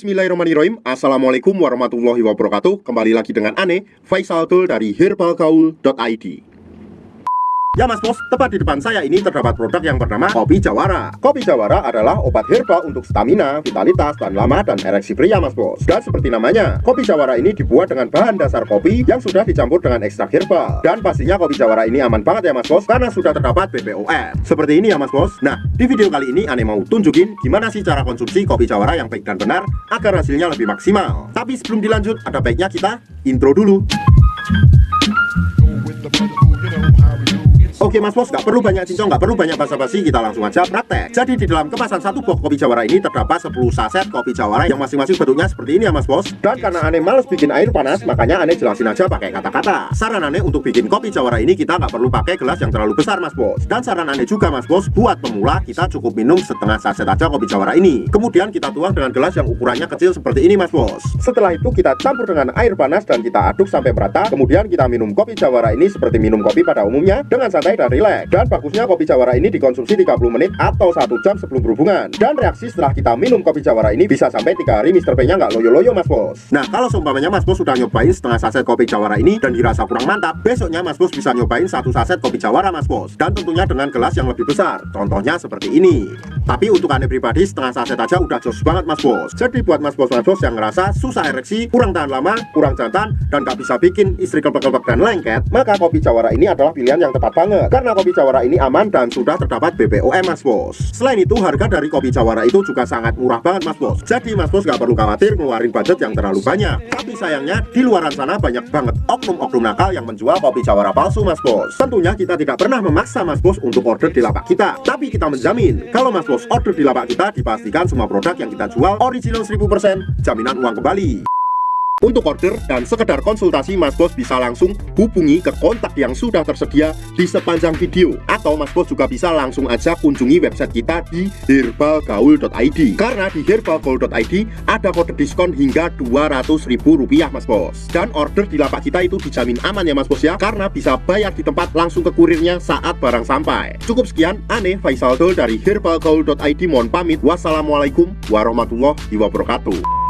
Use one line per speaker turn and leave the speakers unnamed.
Bismillahirrahmanirrahim. Assalamualaikum warahmatullahi wabarakatuh. Kembali lagi dengan Ane, Faisal Tul dari herbalgaul.id. Ya mas bos, tepat di depan saya ini terdapat produk yang bernama Kopi Jawara. Kopi Jawara adalah obat herbal untuk stamina, vitalitas, tahan lama, dan ereksi pria mas bos. Dan seperti namanya, Kopi Jawara ini dibuat dengan bahan dasar kopi yang sudah dicampur dengan ekstrak herbal. Dan pastinya Kopi Jawara ini aman banget ya mas bos, karena sudah terdapat BPOM. Seperti ini ya mas bos. Nah, di video kali ini Ane mau tunjukin gimana sih cara konsumsi Kopi Jawara yang baik dan benar agar hasilnya lebih maksimal. Tapi sebelum dilanjut, ada baiknya kita intro dulu. Oke mas bos, gak perlu banyak cincong, gak perlu banyak basa-basi, kita langsung aja praktek. Jadi di dalam kemasan satu box Kopi Jawara ini terdapat 10 saset Kopi Jawara yang masing-masing bentuknya seperti ini ya mas bos. Dan karena Ane males bikin air panas, makanya Ane jelasin aja pakai kata-kata. Saran Ane untuk bikin Kopi Jawara ini kita gak perlu pakai gelas yang terlalu besar mas bos. Dan saran Ane juga mas bos, buat pemula kita cukup minum setengah saset aja Kopi Jawara ini. Kemudian kita tuang dengan gelas yang ukurannya kecil seperti ini mas bos. Setelah itu kita campur dengan air panas dan kita aduk sampai merata. Kemudian kita minum Kopi Jawara ini seperti minum kopi pada umumnya dengan santai dan rileks. Dan bagusnya Kopi Jawara ini dikonsumsi 30 menit atau 1 jam sebelum berhubungan. Dan reaksi setelah kita minum Kopi Jawara ini bisa sampai 3 hari Mr. P nya nggak loyo-loyo mas bos. Nah kalau seumpamanya mas bos sudah nyobain setengah saset Kopi Jawara ini dan dirasa kurang mantap, besoknya mas bos bisa nyobain 1 saset Kopi Jawara mas bos. Dan tentunya dengan gelas yang lebih besar, contohnya seperti ini. Tapi untuk Ane pribadi setengah saset aja udah jos banget mas bos. Jadi buat mas bos yang ngerasa susah ereksi, kurang tahan lama, kurang jantan, dan gak bisa bikin istri kelpek-kelpek dan lengket, maka Kopi Jawara ini adalah pilihan yang tepat banget. Karena Kopi Jawara ini aman dan sudah terdapat BPOM mas bos. Selain itu harga dari Kopi Jawara itu juga sangat murah banget mas bos. Jadi mas bos gak perlu khawatir ngeluarin budget yang terlalu banyak. Tapi sayangnya di luaran sana banyak banget oknum-oknum nakal yang menjual Kopi Jawara palsu mas bos. Tentunya kita tidak pernah memaksa mas bos untuk order di lapak kita. Tapi kita menjamin kalau mas bos order di lapak kita, dipastikan semua produk yang kita jual original 1000%, jaminan uang kembali. Untuk order dan sekedar konsultasi mas bos bisa langsung hubungi ke kontak yang sudah tersedia di sepanjang video. Atau mas bos juga bisa langsung aja kunjungi website kita di herbalgaul.id. Karena di herbalgaul.id ada kode diskon hingga Rp200.000 mas bos. Dan order di lapak kita itu dijamin aman ya mas bos ya, karena bisa bayar di tempat langsung ke kurirnya saat barang sampai. Cukup sekian, Ane Faisal Tul dari herbalgaul.id mohon pamit. Wassalamualaikum warahmatullahi wabarakatuh.